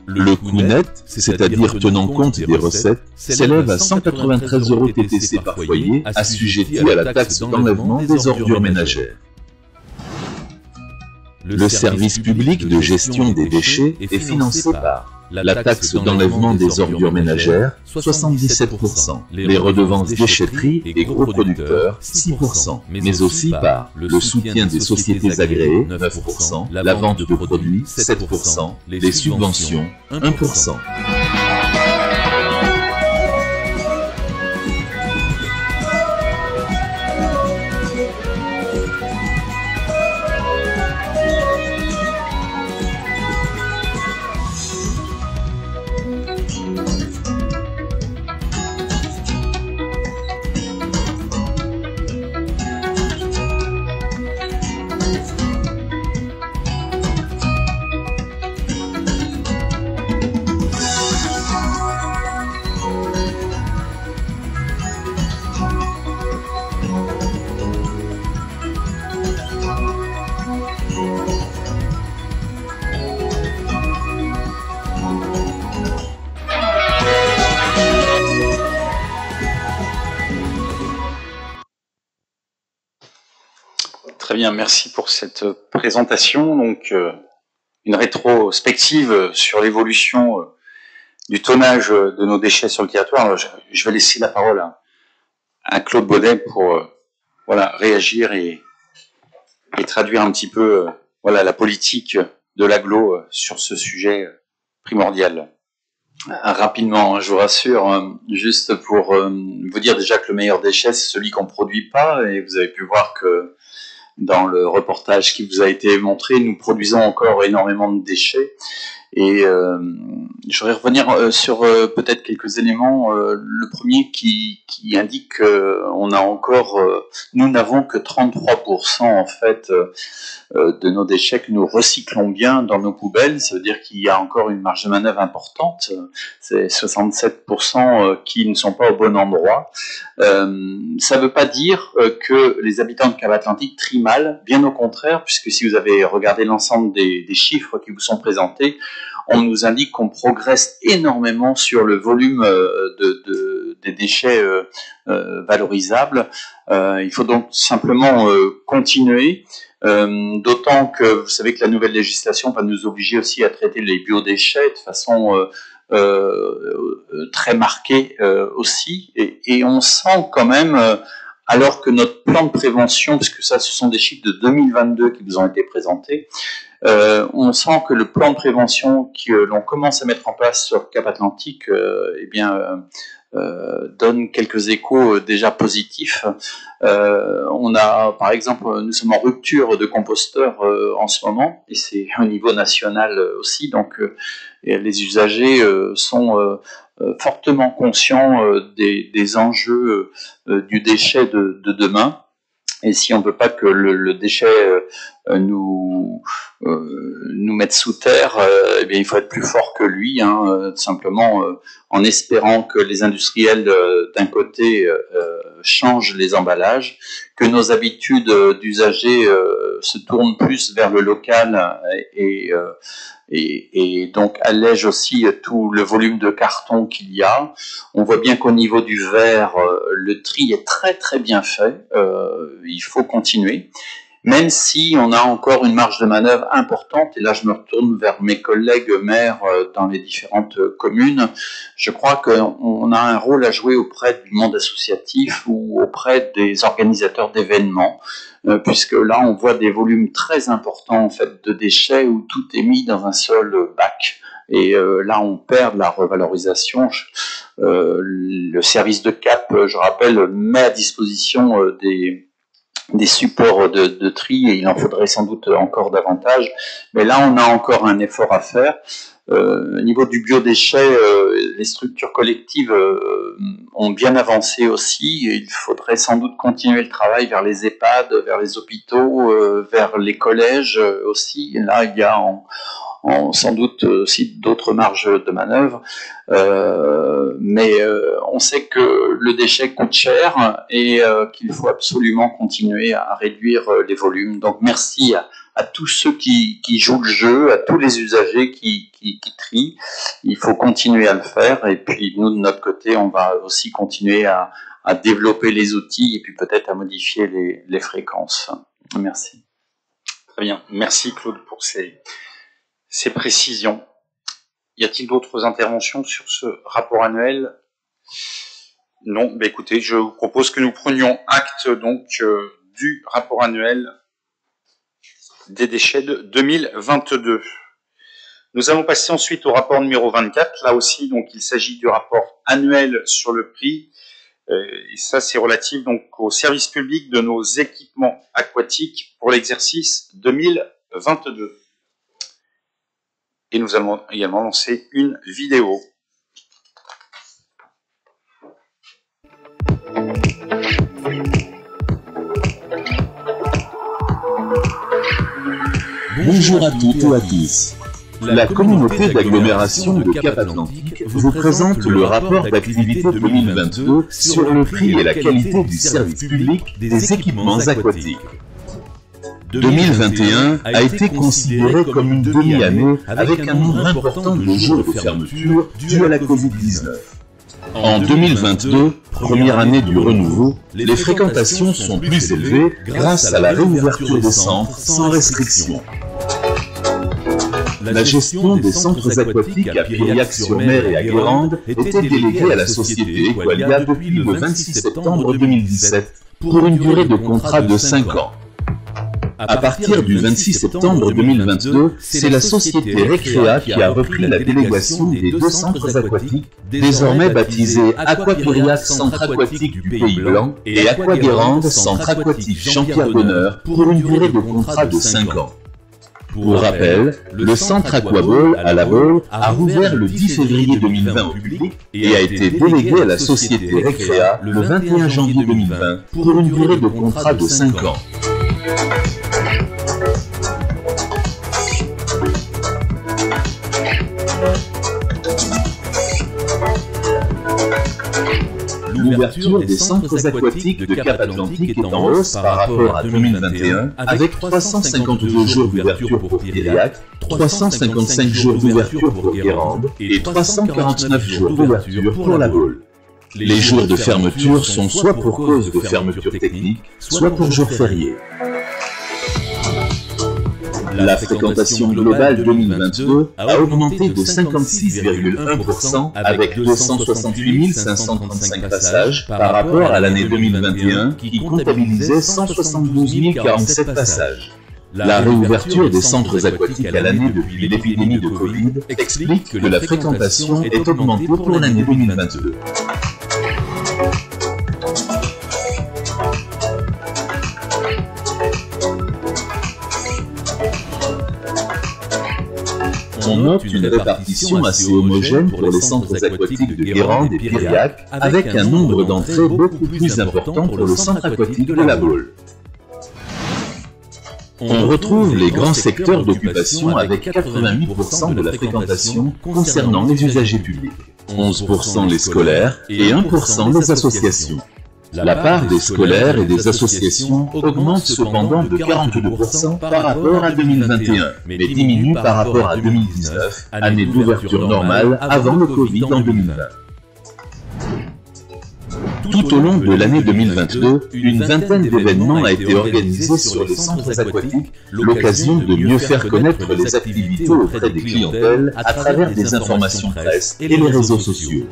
Speaker 6: Le coût net, c'est-à-dire tenant compte des recettes, s'élève à 193 € TTC par foyer, assujetti à la taxe d'enlèvement des ordures ménagères. Le service public de gestion des déchets est financé par la taxe d'enlèvement des ordures ménagères, 77%, les redevances déchetterie et gros producteurs, 6%, mais aussi par le soutien des sociétés agréées, 9%, la vente de produits, 7%, les subventions, 1%.
Speaker 1: Très bien, merci pour cette présentation. Donc, une rétrospective sur l'évolution du tonnage de nos déchets sur le territoire. Alors, je vais laisser la parole à Claude Baudet pour voilà, réagir et traduire un petit peu voilà, la politique de l'agglo sur ce sujet primordial.
Speaker 8: Rapidement, je vous rassure, juste pour vous dire déjà que le meilleur déchet, c'est celui qu'on ne produit pas, et vous avez pu voir que dans le reportage qui vous a été montré, nous produisons encore énormément de déchets. Et je voudrais revenir sur peut-être quelques éléments. Le premier qui indique qu'on a encore, nous n'avons que 33% en fait de nos déchets que nous recyclons bien dans nos poubelles. Ça veut dire qu'il y a encore une marge de manœuvre importante. C'est 67% qui ne sont pas au bon endroit. Ça ne veut pas dire que les habitants de Cap-Atlantique trient mal, bien au contraire, puisque si vous avez regardé l'ensemble des chiffres qui vous sont présentés, on nous indique qu'on progresse énormément sur le volume des déchets valorisables. Il faut donc simplement continuer, d'autant que vous savez que la nouvelle législation va nous obliger aussi à traiter les biodéchets de façon très marquée aussi, et on sent quand même, alors que notre plan de prévention, puisque ça ce sont des chiffres de 2022 qui vous ont été présentés, on sent que le plan de prévention que l'on commence à mettre en place sur Cap-Atlantique eh bien, donne quelques échos déjà positifs. On a, par exemple, nous sommes en rupture de composteurs en ce moment, et c'est au niveau national aussi, donc les usagers sont fortement conscients des enjeux du déchet de demain. Et si on ne veut pas que le déchet nous mette sous terre, eh bien, il faut être plus fort que lui, hein, simplement en espérant que les industriels d'un côté changent les emballages, que nos habitudes d'usagers se tournent plus vers le local et donc allègent aussi tout le volume de carton qu'il y a. On voit bien qu'au niveau du verre, le tri est très très bien fait. Il faut continuer. Même si on a encore une marge de manœuvre importante, et là je me retourne vers mes collègues maires dans les différentes communes, je crois qu'on a un rôle à jouer auprès du monde associatif ou auprès des organisateurs d'événements, puisque là on voit des volumes très importants en fait de déchets où tout est mis dans un seul bac. Et là, on perd de la revalorisation. Le service de CAP, je rappelle, met à disposition des supports de tri, et il en faudrait sans doute encore davantage. Mais là, on a encore un effort à faire. Au niveau du biodéchet, les structures collectives ont bien avancé aussi. Et il faudrait sans doute continuer le travail vers les EHPAD, vers les hôpitaux, vers les collèges aussi. Et là, il y a sans doute aussi d'autres marges de manœuvre, mais on sait que le déchet coûte cher et qu'il faut absolument continuer à réduire les volumes. Donc merci à tous ceux qui jouent le jeu, à tous les usagers qui trient. Il faut continuer à le faire, et puis nous de notre côté on va aussi continuer à développer les outils et puis peut-être à modifier les fréquences. Merci.
Speaker 1: Très bien, merci Claude pour ces précisions. Y a-t-il d'autres interventions sur ce rapport annuel? Non, ben écoutez, je vous propose que nous prenions acte donc du rapport annuel des déchets de 2022. Nous allons passer ensuite au rapport numéro 24. Là aussi, donc, il s'agit du rapport annuel sur le prix. Et ça, c'est relatif donc au service public de nos équipements aquatiques pour l'exercice 2022. Et nous allons également lancer une vidéo.
Speaker 6: Bonjour à toutes et à tous. La communauté d'agglomération de Cap-Atlantique vous présente le rapport d'activité 2022 sur le prix et la qualité du service public des équipements aquatiques. 2021 a été considéré comme une demi-année avec un nombre important de jours de fermeture dû à la Covid-19. En 2022, première année du renouveau, les fréquentations sont plus élevées grâce à la réouverture des centres sans restriction. La gestion des centres aquatiques à Piriac-sur-Mer et à Guérande était déléguée à la société Equalia depuis le 26 septembre 2017 pour une durée de contrat de 5 ans. À partir du 26 septembre 2022, c'est la société Recrea qui a repris la délégation des 2 centres aquatiques, désormais baptisés Aquapiriac Centre Aquatique du Pays Blanc et Aquaguérande Centre Aquatique Jean-Pierre Bonheur pour une durée de contrat de 5 ans. Pour rappel, le centre Aquaball à La Baule a rouvert le 10 février 2020 au public et a été délégué à la société Recrea le 21 janvier 2020 pour une durée de contrat de 5 ans. L'ouverture des centres aquatiques de Cap-Atlantique est en hausse par rapport à 2021, avec 352 jours d'ouverture pour Piriac, 355 jours d'ouverture pour Guérande et 349 jours d'ouverture pour La Baule. Les jours de fermeture sont soit pour cause de fermeture technique, soit pour jours fériés. La fréquentation globale 2022 a augmenté de 56,1% avec 268 535 passages par rapport à l'année 2021 qui comptabilisait 172 047 passages. La réouverture des centres aquatiques à l'année depuis l'épidémie de Covid explique que la fréquentation est augmentée pour l'année 2022. On note une répartition assez homogène pour les centres aquatiques de Guérande et Piriac, avec un nombre d'entrées beaucoup plus important pour le centre aquatique de La Baule. On retrouve les grands secteurs d'occupation avec 88% de la fréquentation concernant les usagers publics, 11% les scolaires et 1% les associations. La part des scolaires et des associations augmente cependant de 42% par rapport à 2021, mais diminue par rapport à 2019, année d'ouverture normale avant le Covid en 2020. Tout au long de l'année 2022, une vingtaine d'événements a été organisée sur les centres aquatiques, l'occasion de mieux faire connaître les activités auprès des clientèles à travers des informations presse et les réseaux sociaux.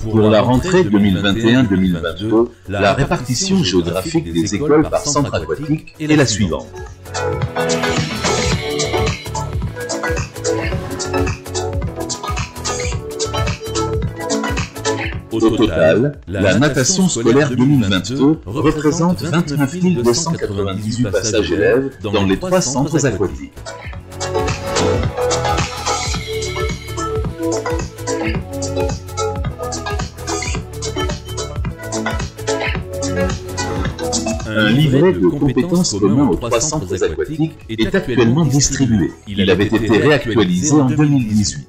Speaker 6: Pour la rentrée 2021-2022, la répartition géographique des écoles par centre aquatique est la suivante. Au total, la natation scolaire 2022 représente 29 298 passages élèves dans les 3 centres aquatiques. Un livret de compétences commun aux 3 centres aquatiques est actuellement distribué. Il avait été réactualisé en 2018.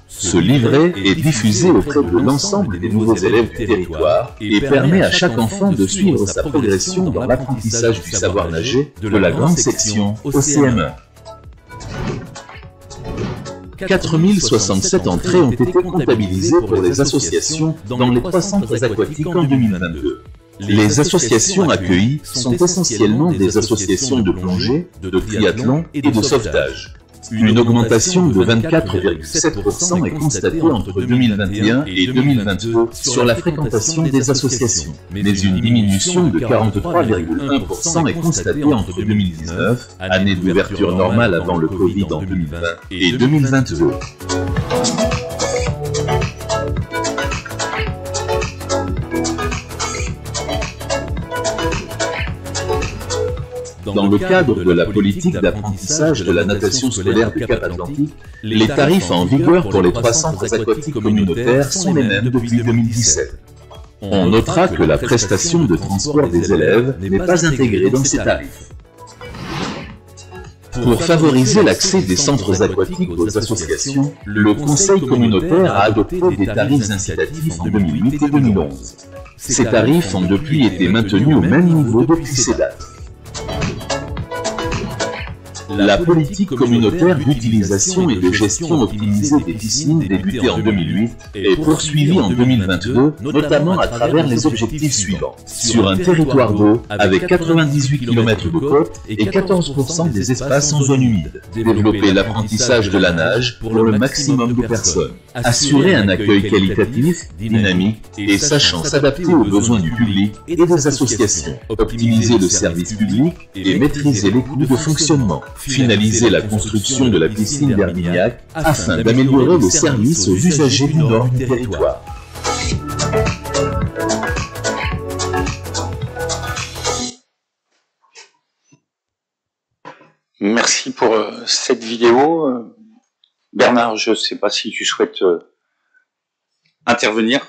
Speaker 6: Ce livret est diffusé auprès de l'ensemble des nouveaux élèves du territoire et permet à chaque enfant de suivre sa progression dans l'apprentissage du savoir nager de la grande section au CM1. 4067 entrées ont été comptabilisées pour les associations dans les 3 centres aquatiques en 2022. Les associations accueillies sont essentiellement des associations de plongée, de triathlon et de sauvetage. Une augmentation de 24,7% est constatée entre 2021 et 2022 sur la fréquentation des associations, mais une diminution de 43,1% est constatée entre 2019, année d'ouverture normale avant le Covid en 2020, et 2022. Dans le cadre de la politique d'apprentissage de la natation scolaire du Cap-Atlantique, les tarifs en vigueur pour les 3 centres aquatiques communautaires sont les mêmes depuis 2017. On notera que la prestation de transport des élèves n'est pas intégrée dans ces tarifs. Pour favoriser l'accès des centres aquatiques aux associations, le Conseil communautaire a adopté des tarifs incitatifs en 2008 et 2011. Ces tarifs ont depuis été maintenus au même niveau depuis ces dates. La politique communautaire d'utilisation et de gestion optimisée des piscines débutée en 2008 est poursuivie en 2022, notamment à travers les objectifs suivants. Sur un territoire d'eau, avec 98 km de côte et 14% des espaces en zone humide. Développer l'apprentissage de la nage pour le maximum de personnes. Assurer un accueil qualitatif, dynamique et sachant s'adapter aux besoins du public et des associations. Optimiser le service public et maîtriser les coûts de fonctionnement. Finaliser la construction de la piscine d'Herbignac afin d'améliorer le service aux usagers du nord du territoire.
Speaker 1: Merci pour cette vidéo. Bernard, je ne sais pas si tu souhaites intervenir.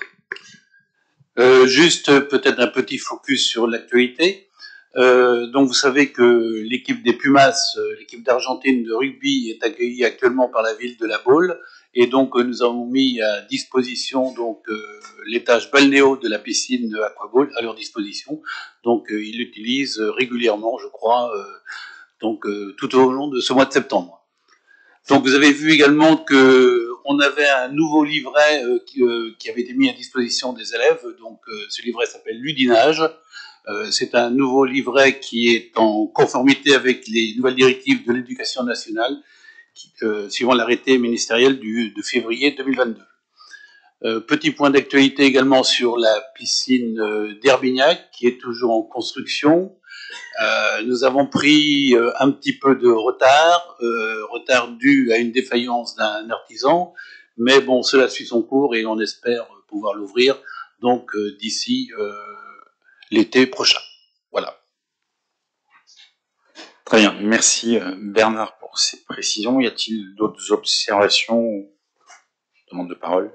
Speaker 1: Juste peut-être un petit focus sur l'actualité. Donc vous savez que l'équipe des Pumas, l'équipe d'Argentine de rugby, est accueillie actuellement par la ville de La Baule, et donc nous avons mis à disposition donc l'étage balnéo de la piscine de Aquabowl à leur disposition. Donc ils l'utilisent régulièrement, je crois, tout au long de ce mois de septembre. Donc vous avez vu également que on avait un nouveau livret qui avait été mis à disposition des élèves. Donc ce livret s'appelle Ludinage. C'est un nouveau livret qui est en conformité avec les nouvelles directives de l'éducation nationale, suivant l'arrêté ministériel de février 2022.
Speaker 9: Petit point d'actualité également sur la piscine d'Herbignac, qui est toujours en construction. Nous avons pris un petit peu de retard, retard dû à une défaillance d'un artisan, mais bon, cela suit son cours et on espère pouvoir l'ouvrir donc d'ici l'été prochain. Voilà.
Speaker 1: Très bien, merci Bernard pour ces précisions. Y a-t-il d'autres observations ou demandes de parole?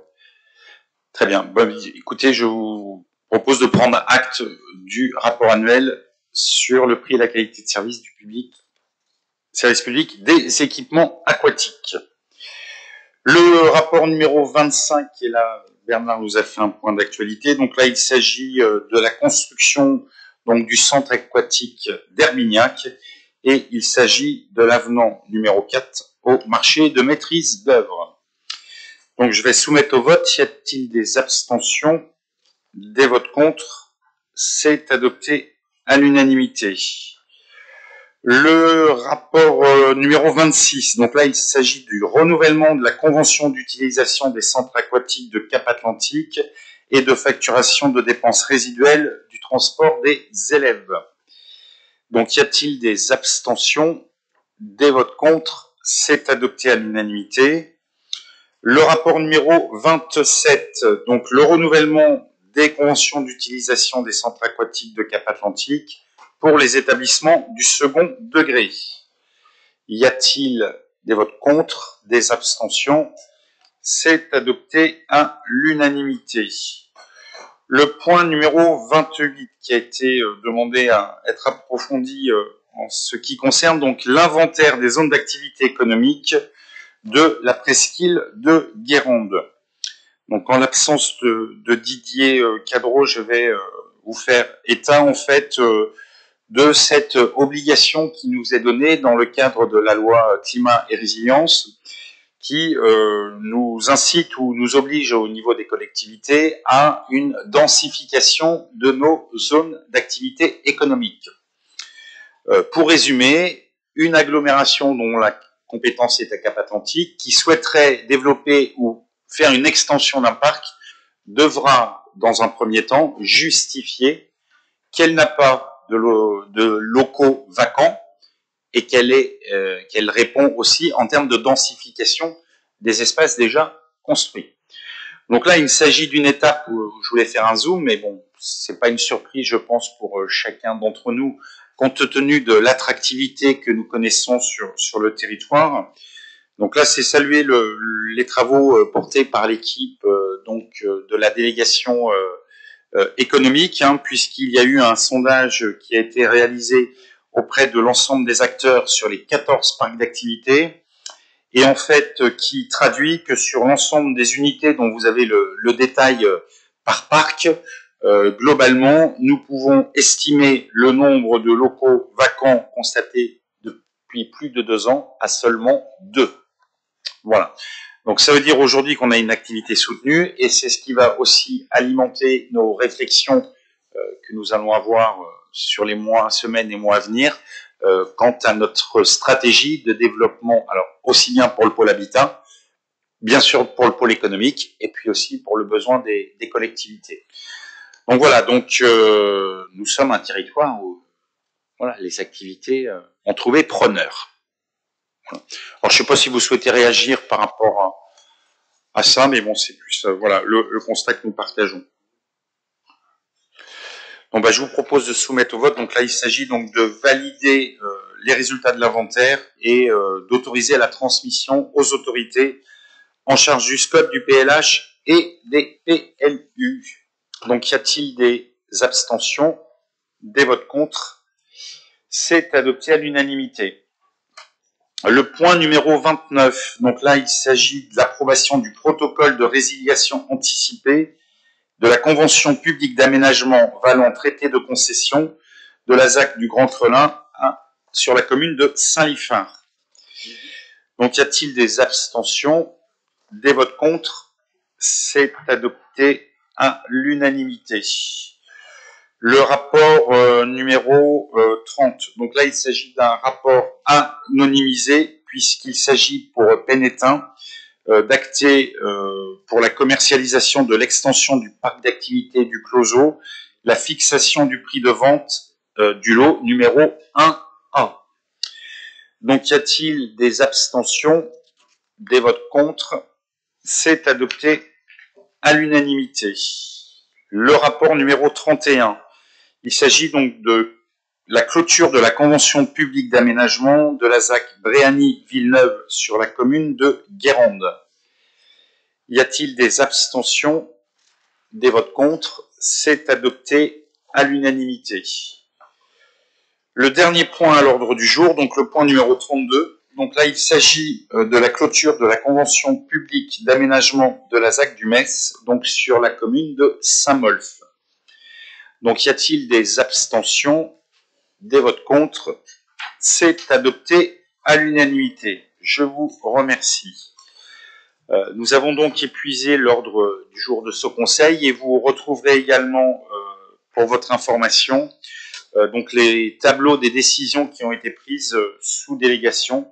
Speaker 1: Très bien. Bon, écoutez, je vous propose de prendre acte du rapport annuel sur le prix et la qualité de service du service public des équipements aquatiques. Le rapport numéro 25 qui est là, Bernard nous a fait un point d'actualité. Donc là, il s'agit de la construction donc du centre aquatique d'Herbignac et il s'agit de l'avenant numéro 4 au marché de maîtrise d'œuvre. Donc je vais soumettre au vote. Y a-t-il des abstentions? Des votes contre? C'est adopté à l'unanimité. Le rapport numéro 26, donc là il s'agit du renouvellement de la convention d'utilisation des centres aquatiques de Cap-Atlantique et de facturation de dépenses résiduelles du transport des élèves. Donc y a-t-il des abstentions? Des votes contre? C'est adopté à l'unanimité. Le rapport numéro 27, donc le renouvellement des conventions d'utilisation des centres aquatiques de Cap-Atlantique pour les établissements du second degré. Y a-t-il des votes contre, des abstentions? C'est adopté à l'unanimité. Le point numéro 28 qui a été demandé à être approfondi en ce qui concerne donc l'inventaire des zones d'activité économique de la presqu'île de Guérande. Donc en l'absence de Didier Cadreau, je vais vous faire état en fait de cette obligation qui nous est donnée dans le cadre de la loi climat et résilience, qui nous incite ou nous oblige au niveau des collectivités à une densification de nos zones d'activité économique. Pour résumer, une agglomération dont la compétence est à Cap-Atlantique, qui souhaiterait développer ou faire une extension d'un parc, devra, dans un premier temps, justifier qu'elle n'a pas de locaux vacants et qu'elle répond aussi en termes de densification des espaces déjà construits. Donc là, il s'agit d'une étape où je voulais faire un zoom, mais bon, c'est pas une surprise, je pense, pour chacun d'entre nous, compte tenu de l'attractivité que nous connaissons sur le territoire. Donc là, c'est saluer les travaux portés par l'équipe de la délégation économique, puisqu'il y a eu un sondage qui a été réalisé auprès de l'ensemble des acteurs sur les 14 parcs d'activité, et en fait qui traduit que sur l'ensemble des unités dont vous avez le détail par parc, globalement, nous pouvons estimer le nombre de locaux vacants constatés depuis plus de 2 ans à seulement 2. Voilà. Donc ça veut dire aujourd'hui qu'on a une activité soutenue et c'est ce qui va aussi alimenter nos réflexions que nous allons avoir sur les mois, semaines et mois à venir quant à notre stratégie de développement, alors aussi bien pour le pôle habitat, bien sûr pour le pôle économique et puis aussi pour le besoin des collectivités. Donc voilà, donc nous sommes un territoire où voilà, les activités ont trouvé preneur. Voilà. Alors je ne sais pas si vous souhaitez réagir par rapport à ça, mais bon, c'est plus voilà le constat que nous partageons. Donc je vous propose de soumettre au vote. Donc là, il s'agit donc de valider les résultats de l'inventaire et d'autoriser la transmission aux autorités en charge du SCOT, du PLH et des PLU. Donc, y a-t-il des abstentions? Des votes contre? C'est adopté à l'unanimité. Le point numéro 29, donc là, il s'agit de l'approbation du protocole de résiliation anticipée de la convention publique d'aménagement valant traité de concession de la ZAC du Grand Trelin sur la commune de Saint-Liphard. Donc, y a-t-il des abstentions? Des votes contre? C'est adopté à l'unanimité. Le rapport numéro 30. Donc là, il s'agit d'un rapport anonymisé puisqu'il s'agit pour Pénétin d'acter pour la commercialisation de l'extension du parc d'activités du Closeau la fixation du prix de vente du lot numéro 1A. Donc, y a-t-il des abstentions, des votes contre? C'est adopté à l'unanimité. Le rapport numéro 31. Il s'agit donc de la clôture de la convention publique d'aménagement de la ZAC Bréany-Villeneuve sur la commune de Guérande. Y a-t-il des abstentions, des votes contre? C'est adopté à l'unanimité. Le dernier point à l'ordre du jour, donc le point numéro 32. Donc là, il s'agit de la clôture de la convention publique d'aménagement de la ZAC du Metz, donc sur la commune de Saint-Molf. Donc, y a-t-il des abstentions, des votes contre? C'est adopté à l'unanimité. Je vous remercie. Nous avons donc épuisé l'ordre du jour de ce conseil et vous retrouverez également, pour votre information, donc les tableaux des décisions qui ont été prises sous délégation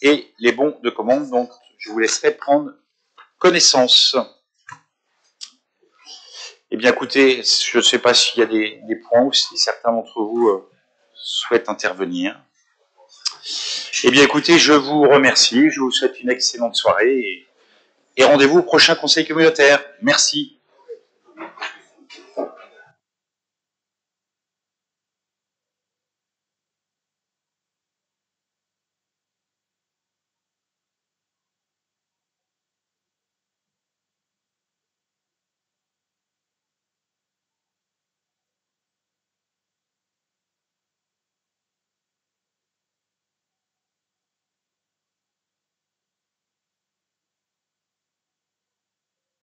Speaker 1: et les bons de commande. Donc, je vous laisserai prendre connaissance. Eh bien, écoutez, je ne sais pas s'il y a des points ou si certains d'entre vous souhaitent intervenir. Eh bien, écoutez, je vous remercie, je vous souhaite une excellente soirée et rendez-vous au prochain conseil communautaire. Merci.